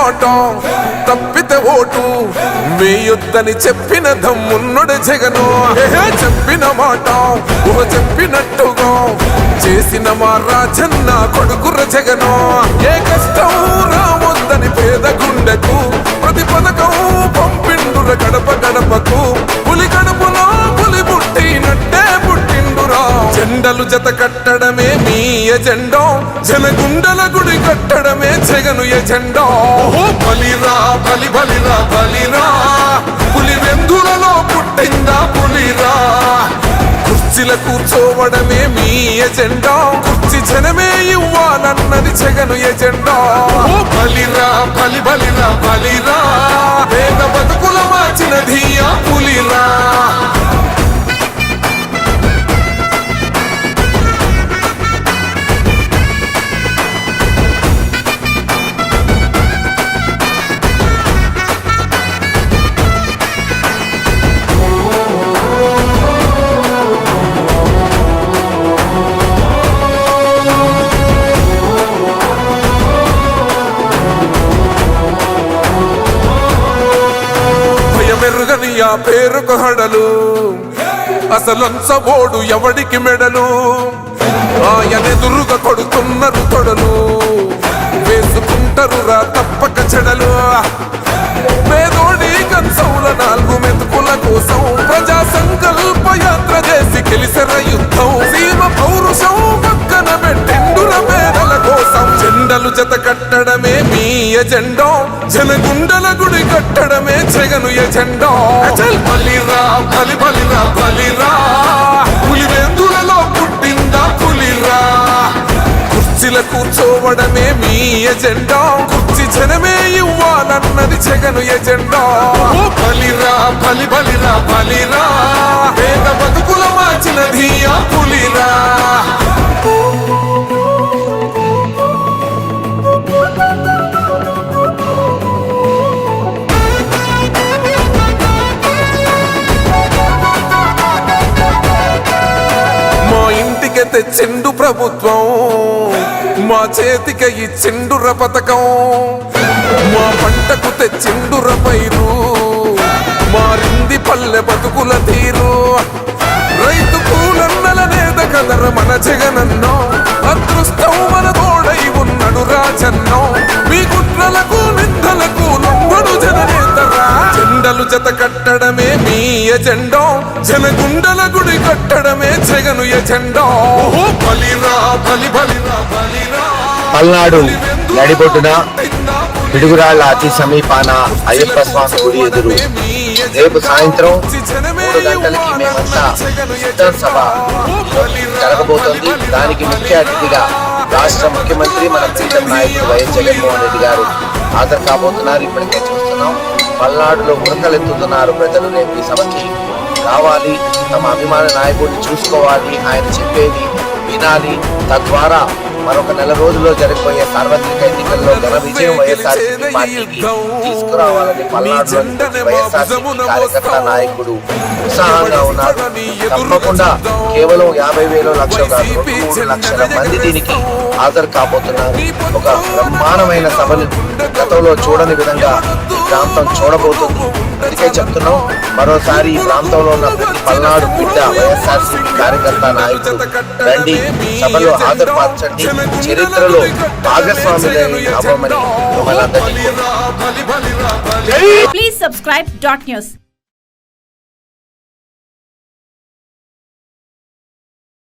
మాట తప్పితే ఓటు వేయొద్దని చెప్పిన దమ్మున్నడు జగను. చెప్పిన మాట చెప్పినట్టుగా చేసిన మా రాజన్న కొడుకుర జగను. ఏ కష్టం రావద్దని పేద గుండెకు ప్రతి పథకం పంపిండుర గడప గడపకు. పులి గడపలో పులి పుట్టినట్టే పుట్టిండురా. జెండలు జత కట్టడమే మీ ఎజెండా, జనగుండల గుడి కట్టడమే జగను ఎజెండా. బలిరా బలి బలిరా బలిరా, పులి వెందులలో పుట్టిందా పులిరా. కుర్చీల కూర్చోవడమే మీ ఎజెండా, కుర్చీ జనమే ఇవ్వాలన్నది జగను ఎజెండా. బలిరా బలి బలిరా బలిరా, పేద బతుకుల మార్చినది ఆ పులిరా. మెరుగని ఆ పేరుకు హడలు, అసలంచబోడు ఎవడికి మెడలు. ఆయనెదురుగా కొడుతున్నారు తొడలు, వేసుకుంటారు రా తప్పక చెడలు. పేదోడి కంచౌల 4 మెతుకుల కోసం ప్రజా సంకల్ప యాత్ర చేసి గెలిసెర యుద్ధం. సీమ పౌరుషం పక్కన పెట్టిండుర పేదల కోసం. జెండలు జత కట్టడమే మీ ఎజెండా, జనగుండల గుడి కట్టడమే జగను ఎజెండా. బలిరా బలి బలిరా బలిరా, పులి వెందులలో పుట్టిందా పులిరా. కుర్చీల కూర్చోవడమే మీ ఎజెండా, కుర్చీ జనమే ఇవ్వాలన్నది జగను ఎజెండా. బలిరా బలి బలిరా బలిరా, పేద బతుకుల మార్చినది ఆ పులిరా. తెచ్చిండు ప్రభుత్వం, మా చేతికి ఇచ్చిండుర పథకం. మా పంటకు తెచ్చిండుర పైరు, మారింది పల్లె బతుకుల తీరు. రైతు కూలన్నల నేత కదర మన జగనన్నో, అదృష్టం మన తోడై ఉన్నడు రాజన్నో. మీ కుట్రలకు నిందలకు లొంగడు జననేతరా. జెండలు జత కట్టడమే మీ ఎజెండా, జనగుండల గుడి కట్టడమే జగను ఎజెండా. బలిరా బలి బలిరా బలిరా. పల్నాడు నడిబొడ్డున పిడుగురాళ్ల అతి సమీపాన అయ్యప్ప స్వామి గుడి ఎదురు రేపు సాయంత్రం 3 గంటలకి మేమంతా సిద్ధం సభ జరగబోతోంది. దానికి ముఖ్య అతిథిగా రాష్ట్ర ముఖ్యమంత్రి మన ప్రీతం నాయకుడు వైఎస్ జగన్మోహన్ రెడ్డి గారు హాజరు కాబోతున్నారు. ఇప్పటికే చూస్తున్నాం, పల్నాడులో ఉరకలెత్తుతున్నారు ప్రజలు. రేపు ఈ సభకి రావాలి, తమ అభిమాన నాయకుడిని చూసుకోవాలి, ఆయన చెప్పేది వినాలి. తద్వారా మరొక 4 రోజుల్లో జరిగిపోయే సార్వత్రిక ఎన్నికల్లో ఘన విజయం వైఎస్ఆర్సీపీ పార్టీకి తీసుకురావాలని పల్నాడులోని వైఎస్ఆర్సీపీ కార్యకర్త నాయకుడు ఉత్సాహంగా ఉన్నారు. తప్పకుండా కేవలం 50,000 లక్షలు కాదు, 3 లక్షల మంది దీనికి హాజరు కాబోతున్నారు. ఒక బ్రహ్మాండమైన సభలు గతంలో చూడని విధంగా ఈ ప్రాంతం చూడబోతుంది. అందుకే చెప్తున్నాం, మరోసారి ఈ ప్రాంతంలో ఉన్న ప్రతి పల్నాడు బిడ్డ వైఎస్ఆర్సీపీ కార్యకర్త నాయకుడు రండి, సభలో హాజరుపరచండి, చరిత్రలో భాగస్వాములని అవ్వమని మిమ్మల్ని అందరినీ. Please subscribe .news.